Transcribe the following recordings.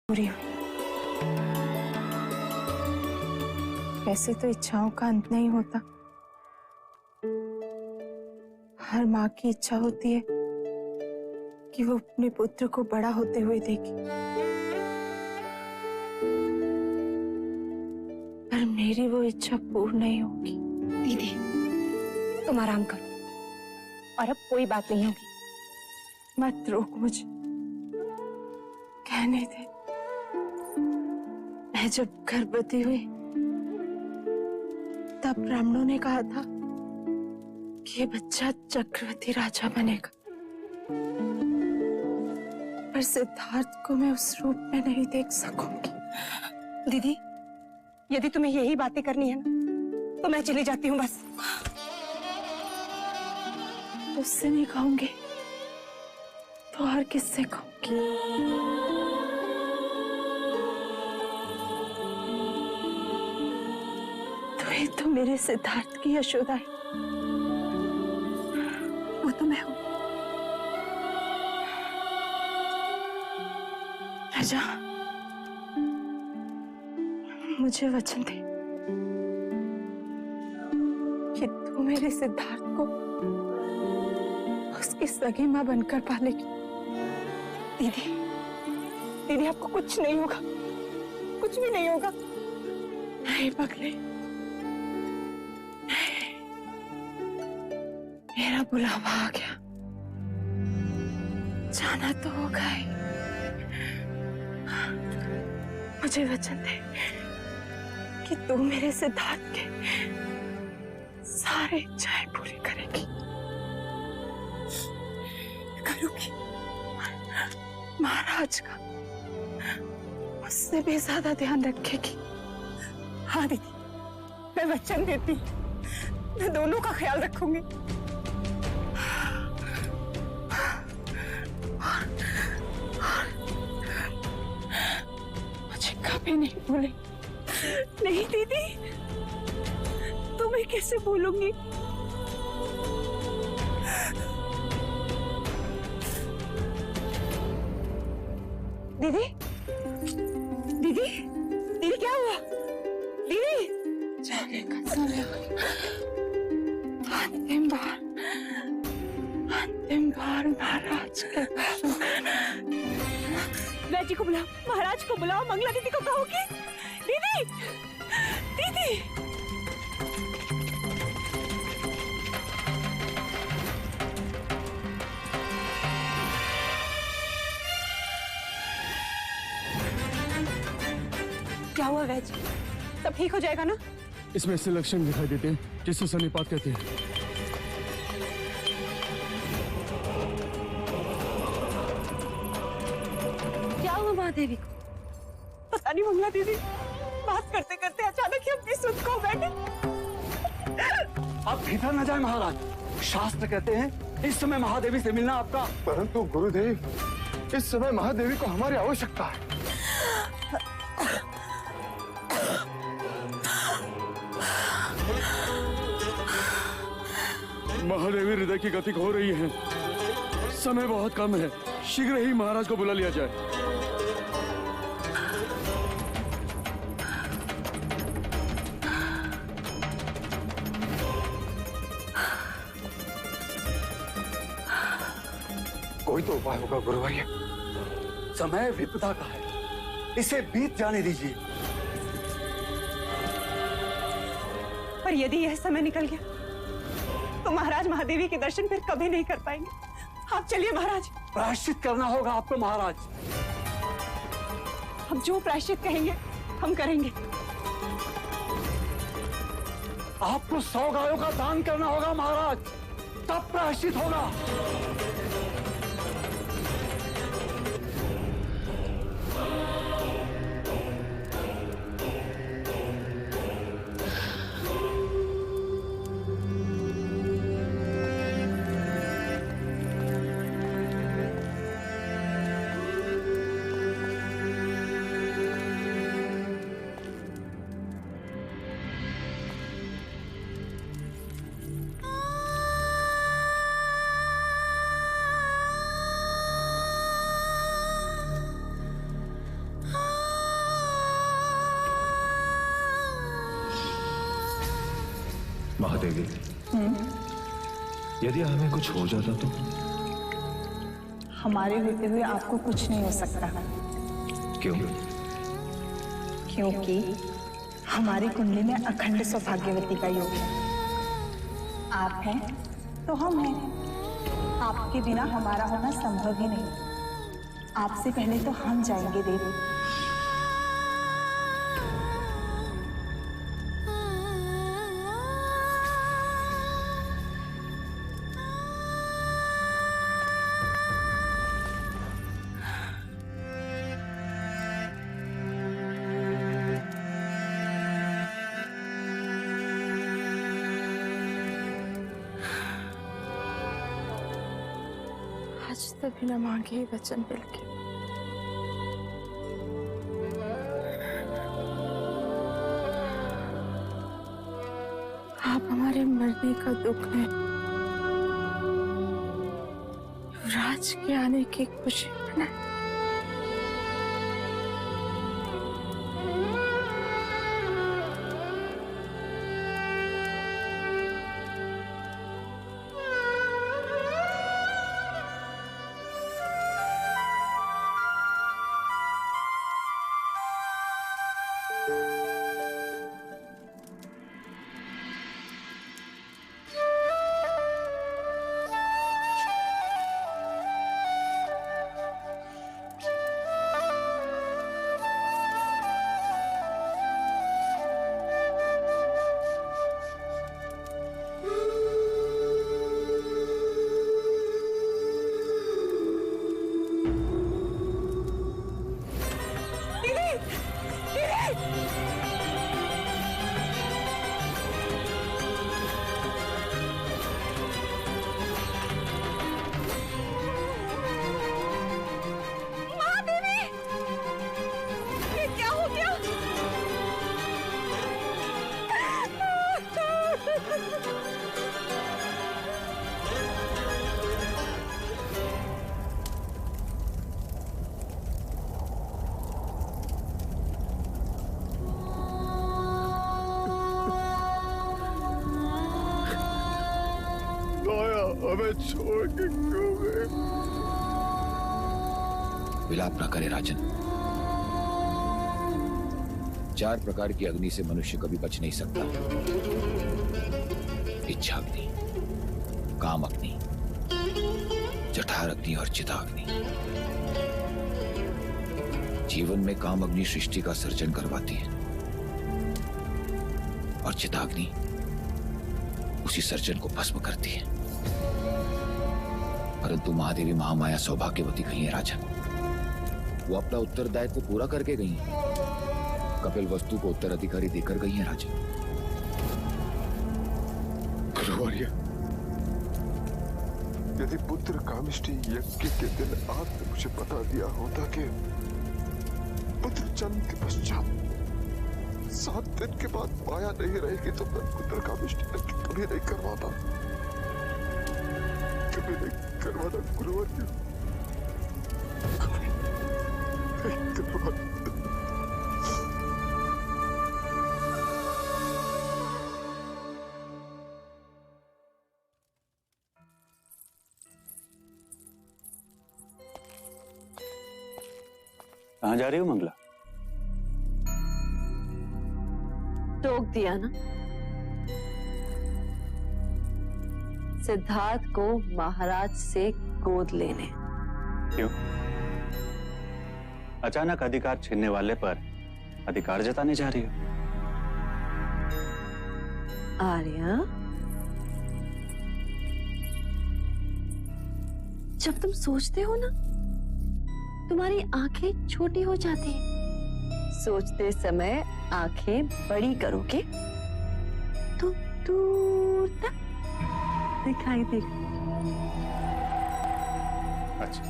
पूरी हुई। वैसे तो इच्छाओं का अंत नहीं होता। हर माँ की इच्छा होती है कि वो अपने पुत्र को बड़ा होते हुए देखे, पर मेरी वो इच्छा पूर्ण नहीं होगी। दीदी, तुम आराम करो और अब कोई बात नहीं होगी। मत रोक मुझे, कहने दे। मैं जब गर्भवती हुई तब ब्राह्मणों ने कहा था कि ये बच्चा चक्रवर्ती राजा बनेगा, पर सिद्धार्थ को मैं उस रूप में नहीं देख सकूंगी। दीदी, यदि तुम्हें यही बातें करनी है ना, तो मैं चली जाती हूँ बस। उससे नहीं कहूंगी तो और किससे कहूंगी? तू तो मेरे सिद्धार्थ की यशोदा है। वो तो मैं हूँ। राजा, मुझे वचन दे कि तू मेरे सिद्धार्थ को उसकी सगी मां बनकर पालेगी। दीदी, दीदी आपको कुछ नहीं होगा, कुछ भी नहीं होगा। नहीं पगले, मेरा बुलावा आ गया, जाना तो होगा ही। मुझे वचन दे कि तू मेरे सिद्धार्थ के सारे इच्छाएं पूरी करेगी। करूंगी। महाराज का मुझसे भी ज्यादा ध्यान रखेगी। हाँ दीदी, मैं वचन देती, मैं दोनों का ख्याल रखूंगी। मुझे कभी नहीं भूले। नहीं दीदी, तुम्हें कैसे भूलूंगी? दीदी, दीदी, दीदी क्या हुआ? दीदी, जाने का समय हो गया। अंतिम बार महाराज के वैजी को बुलाओ, महाराज को बुलाओ, मंगला दीदी को कहो कि दीदी, दीदी। क्या हुआ वैजी? सब ठीक हो जाएगा ना? इसमें ऐसे लक्षण दिखाई देते हैं जिसे सन्निपात कहते हैं। क्या हुआ महादेवी को? पता नहीं मंगला दीदी, बात करते करते अचानक ही अपनी सुध खो बैठे। आप भीतर न जाए महाराज, शास्त्र कहते हैं इस समय महादेवी से मिलना आपका। परंतु गुरुदेव, इस समय महादेवी को हमारी आवश्यकता है। महादेवी हृदय की गति हो रही है, समय बहुत कम है, शीघ्र ही महाराज को बुला लिया जाए। कोई तो उपाय होगा गुरुवर्य। समय विपदा का है, इसे बीत जाने दीजिए। पर यदि यह समय निकल गया तो महाराज महादेवी के दर्शन फिर कभी नहीं कर पाएंगे। आप चलिए महाराज। प्रायश्चित करना होगा आपको महाराज। हम जो प्रायश्चित कहेंगे हम करेंगे। आपको 100 गायों का दान करना होगा महाराज, तब प्रायश्चित होगा। महादेवी, यदि हमें कुछ हो जाता तो? हमारे होते हुए आपको कुछ नहीं हो सकता। क्यों? क्योंकि हमारी कुंडली में अखंड सौभाग्यवती का योग है। आप हैं तो हम हैं। आपके बिना हमारा होना संभव ही नहीं। आपसे पहले तो हम जाएंगे देवी। आज तक बिना मांगे ही वचन मिल गए। आप हमारे मरने का दुख है, युवराज के आने की खुशी मनाएं। हमें छोड़ के क्यों गए? विलाप न करे राजन। 4 प्रकार की अग्नि से मनुष्य कभी बच नहीं सकता। इच्छा अग्नि, काम अग्नि, जठर अग्नि और चिताग्नि। जीवन में काम अग्नि सृष्टि का सर्जन करवाती है और चिताग्नि उसी सर्जन को भस्म करती है। परंतु महादेवी महामाया सौभाग्यवती गई है राजन। वो अपना उत्तरदायित्व पूरा करके गई हैं। कपिल वस्तु को उत्तराधिकारी देकर गई है राजन। गुरुवर्य, यदि पुत्र कामिष्ठी यज्ञ के दिन आपने मुझे बता दिया होता कि पुत्र जन्म के पश्चात 7 दिन के बाद माया नहीं रहेगी तो मैं पुत्र कामिष्ठी यज्ञ कभी नहीं करवाता। कभी नहीं करवाता गुरुवर्य, कभी नहीं करवाता। कहाँ जा रही हो मंगला? टोक दिया ना। सिद्धार्थ को महाराज से गोद लेने। क्यों? अचानक अधिकार छीनने वाले पर अधिकार जताने जा रही हो? आर्या, जब तुम सोचते हो ना, तुम्हारी आंखें छोटी हो जाती हैं। सोचते समय आंखें बड़ी करोगे तो दूर तक दिखाई देगा। अच्छा,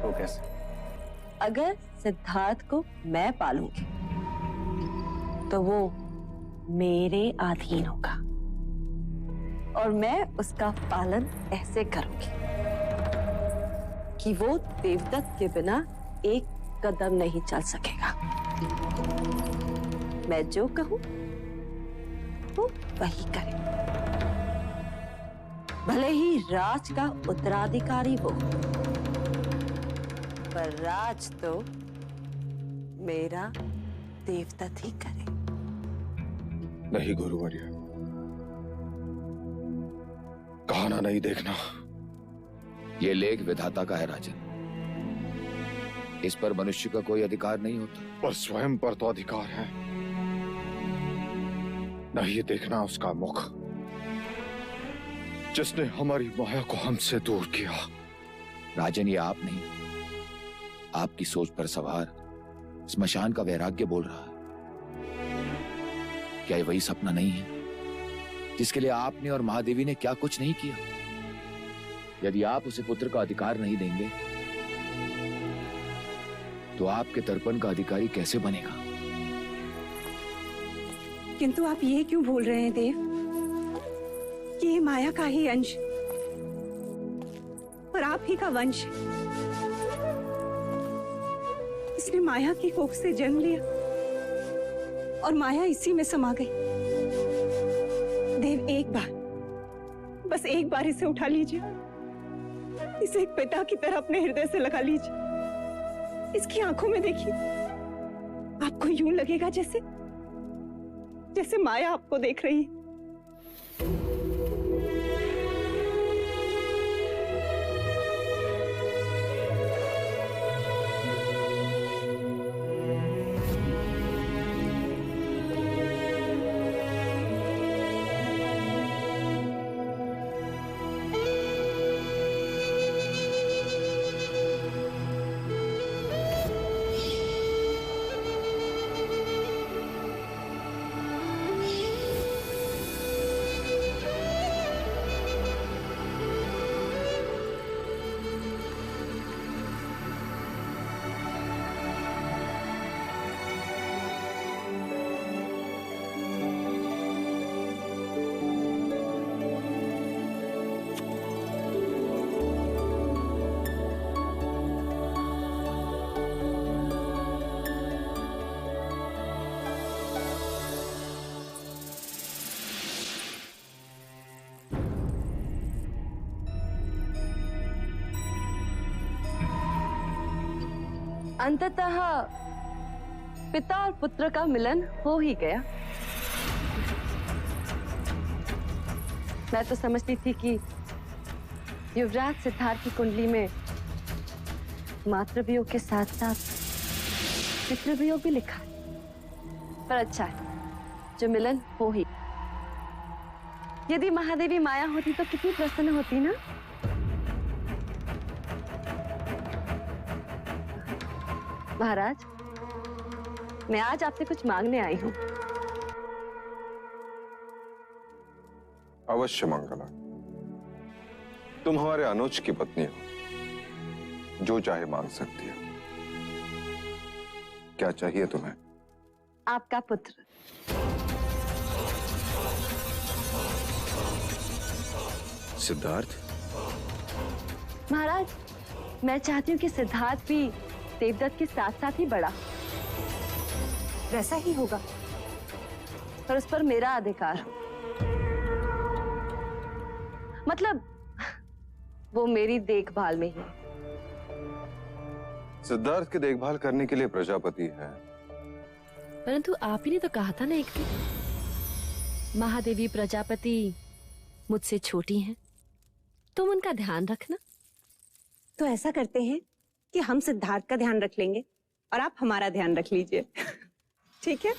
तो कैसे? अगर सिद्धार्थ को मैं पालूंगी तो वो मेरे अधीन होगा और मैं उसका पालन ऐसे करूंगी कि वो देवदत्त के बिना एक कदम नहीं चल सकेगा। मैं जो कहूं वो वही करे, भले ही राज का उत्तराधिकारी हो, पर राज तो मेरा देवदत्त ही करे। नहीं गुरुवर्य, कहाना नहीं देखना। ये लेख विधाता का है राजन, इस पर मनुष्य का कोई अधिकार नहीं होता। पर स्वयं पर तो अधिकार है। नहीं देखना उसका मुख, जिसने हमारी माया को हमसे दूर किया। राजन, ये आप नहीं, आपकी सोच पर सवार स्मशान का वैराग्य बोल रहा है। क्या ये वही सपना नहीं है जिसके लिए आपने और महादेवी ने क्या कुछ नहीं किया? यदि आप उसे पुत्र का अधिकार नहीं देंगे तो आपके तर्पण का अधिकारी कैसे बनेगा? किंतु आप ये क्यों बोल रहे हैं देव कि ये माया का ही अंश और आप ही का वंश? इसने माया की कोख से जन्म लिया और माया इसी में समा गई। देव, एक बार, बस एक बार इसे उठा लीजिए, इसे एक पिता की तरह अपने हृदय से लगा लीजिए। इसकी आंखों में देखिए, आपको यूं लगेगा जैसे जैसे माया आपको देख रही है। अंततः पिता और पुत्र का मिलन हो ही गया। मैं तो समझती थी कि युवराज सिद्धार्थ की कुंडली में मातृवियोग के साथ साथ पितृवियोग भी लिखा है, पर अच्छा है जो मिलन हो ही। यदि महादेवी माया होती तो कितनी प्रसन्न होती ना। महाराज, मैं आज आपसे कुछ मांगने आई हूँ। अवश्य मंगला, तुम हमारे अनुज की पत्नी हो, जो चाहे मांग सकती हो। क्या चाहिए तुम्हें? आपका पुत्र। सिद्धार्थ? महाराज, मैं चाहती हूँ कि सिद्धार्थ भी देवदत्त के साथ साथ ही बड़ा, वैसा ही होगा, पर उस पर मेरा अधिकार हो। मतलब वो मेरी देखभाल में ही। सिद्धार्थ की देखभाल करने के लिए प्रजापति है। परंतु आप ही ने तो कहा था ना एक दिन, महादेवी प्रजापति मुझसे छोटी हैं, तुम उनका ध्यान रखना। तो ऐसा करते हैं कि हम सिद्धार्थ का ध्यान रख लेंगे और आप हमारा ध्यान रख लीजिए। ठीक है?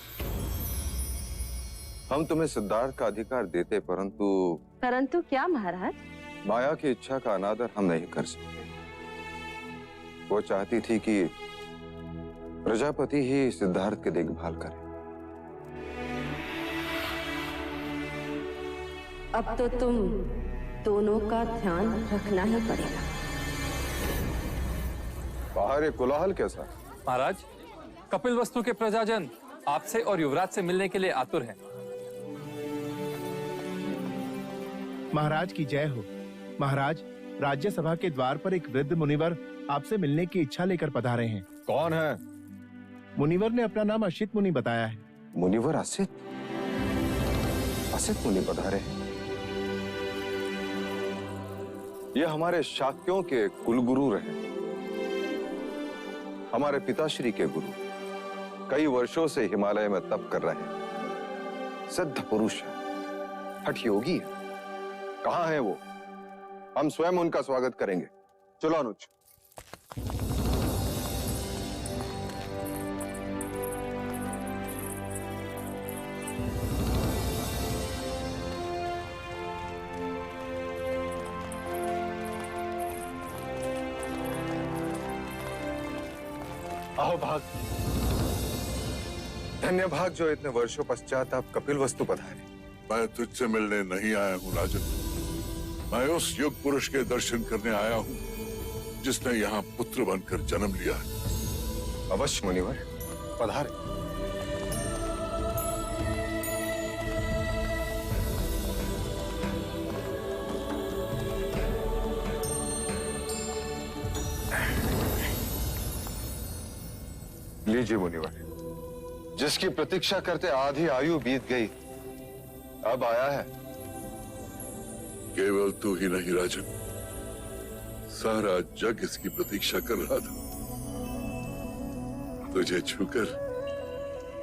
हम तुम्हें सिद्धार्थ का अधिकार देते, परंतु क्या महाराज? माया की इच्छा का अनादर हम नहीं कर सकते। वो चाहती थी कि प्रजापति ही सिद्धार्थ की देखभाल करे। अब तो तुम दोनों का ध्यान रखना ही पड़ेगा। बाहर एक कोलाहल कैसा? महाराज, कपिल वस्तु के प्रजाजन आपसे और युवराज से मिलने के लिए आतुर हैं। महाराज की जय हो। महाराज, राज्यसभा के द्वार पर एक वृद्ध मुनिवर आपसे मिलने की इच्छा लेकर पधारे हैं। कौन है? मुनिवर ने अपना नाम अशित मुनि बताया है। मुनिवर असित? प्रसिद्ध मुनि पधारे हैं। ये हमारे शाक्यों के कुलगुरु रहे, हमारे पिताश्री के गुरु। कई वर्षों से हिमालय में तप कर रहे हैं। सिद्ध पुरुष है, हठ योगी है। कहां है वो? हम स्वयं उनका स्वागत करेंगे। चलो अनुज। आओ भाग। धन्य भाग जो इतने वर्षों पश्चात आप कपिल वस्तु पधारे। मैं तुझसे मिलने नहीं आया हूँ राजन। मैं उस युग पुरुष के दर्शन करने आया हूँ जिसने यहाँ पुत्र बनकर जन्म लिया है। अवश्य मुनिवर, पधारे। लीजिए मुनिवर, जिसकी प्रतीक्षा करते आधी आयु बीत गई, अब आया है। केवल तू ही नहीं राजन, सारा जग इसकी प्रतीक्षा कर रहा था। तुझे छूकर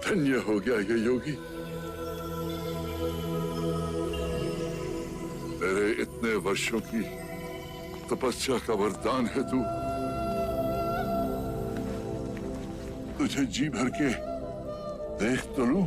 धन्य हो गया ये योगी। मेरे इतने वर्षों की तपस्या का वरदान है तू। तुझे जी भर के देख तो लूं।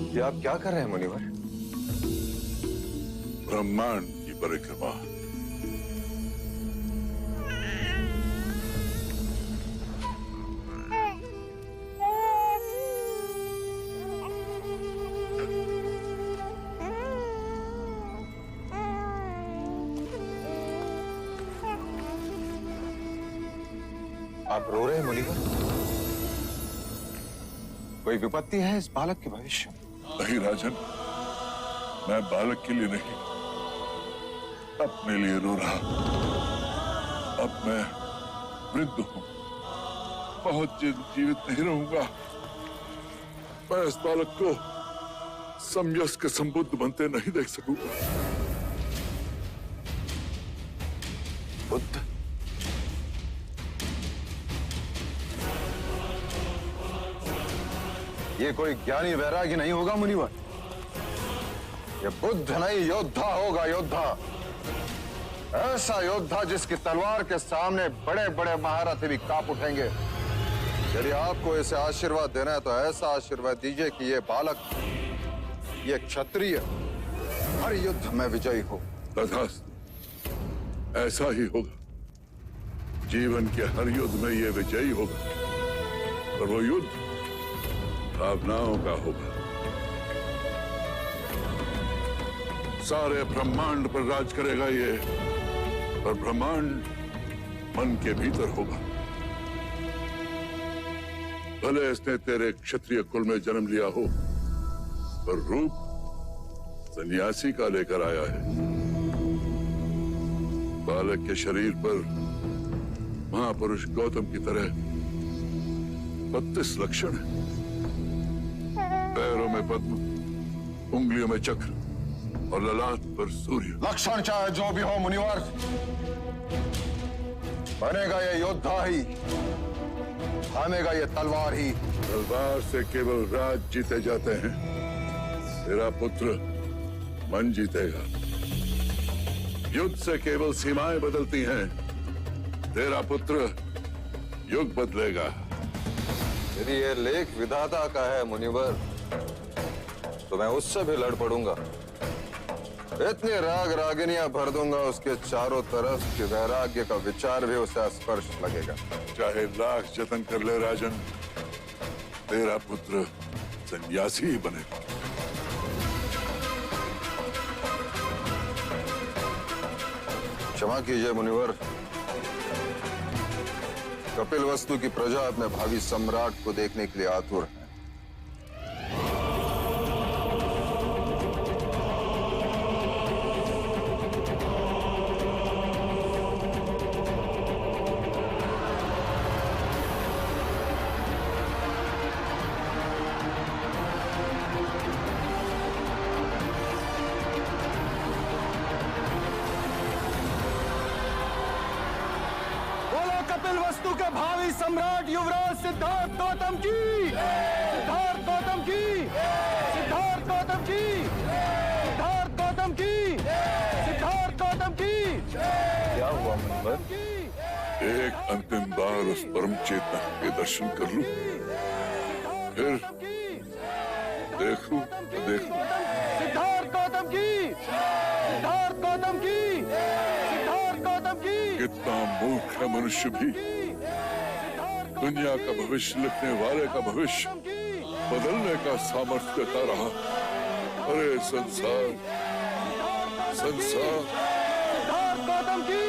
ये आप क्या कर रहे हैं मुनिवर? ब्रह्मांड की परिक्रमा। आप रो रहे हैं मुनिवर? कोई विपत्ति है इस बालक के भविष्य में? नहीं राजन, मैं बालक के लिए नहीं, अपने लिए रो रहा। अब मैं वृद्ध हूं, बहुत जीवित नहीं रहूंगा। मैं इस बालक को समयस्क संबुद्ध बनते नहीं देख सकूंगा। बुद्ध? ये कोई ज्ञानी वैरागी नहीं होगा मुनिवर। ये बुद्ध नहीं, योद्धा होगा, योद्धा। ऐसा योद्धा जिसकी तलवार के सामने बड़े बड़े महारथी भी कांप उठेंगे। यदि आपको इसे आशीर्वाद देना है तो ऐसा आशीर्वाद दीजिए कि ये बालक, ये क्षत्रिय हर युद्ध में विजयी हो। तथास्तु, ऐसा ही होगा। जीवन के हर युद्ध में ये विजयी होगा, और वो युद्ध भावनाओं का होगा। सारे ब्रह्मांड पर राज करेगा ये, और ब्रह्मांड मन के भीतर होगा। भले इसने तेरे क्षत्रिय कुल में जन्म लिया हो, पर रूप सन्यासी का लेकर आया है। बालक के शरीर पर महापुरुष गौतम की तरह 32 लक्षण है। पैरों में पद्म, उंगलियों में चक्र और ललाट पर सूर्य। लक्षण चाहे जो भी हो मुनिवर, बनेगा ये योद्धा ही, थामेगा ये तलवार ही। तलवार से केवल राज जीते जाते हैं। तेरा पुत्र मन जीतेगा। युद्ध से केवल सीमाएं बदलती हैं। तेरा पुत्र युग बदलेगा। यदि ये लेख विधाता का है मुनिवर, तो मैं उससे भी लड़ पड़ूंगा। इतनी राग रागिनियां भर दूंगा उसके चारों तरफ कि वैराग्य का विचार भी उसे स्पर्श लगेगा। चाहे लाख जतन कर ले राजन, तेरा पुत्र सन्यासी ही बनेगा। क्षमा कीजिए मुनिवर, कपिलवस्तु की प्रजा अपने भावी सम्राट को देखने के लिए आतुर है। कपिलवस्तु के भावी सम्राट युवराज सिद्धार्थ गौतम की, सिद्धार्थ गौतम की, सिद्धार्थ गौतम की, सिद्धार्थ गौतम की, सिद्धार्थ गौतम की। क्या हुआ मुनिवर? एक अंतिम बार उस परम चेतना के दर्शन कर लूं, फिर देखूं तो देखूं। सिद्धार्थ गौतम की, सिद्धार्थ गौतम की, सिद्धार्थ गौतम की। कितना मूर्ख है मनुष्य भी। दुनिया का भविष्य लिखने वाले का भविष्य बदलने का सामर्थ्य देता रहा। अरे संसार, संसार। सिद्धार्थ गौतम की,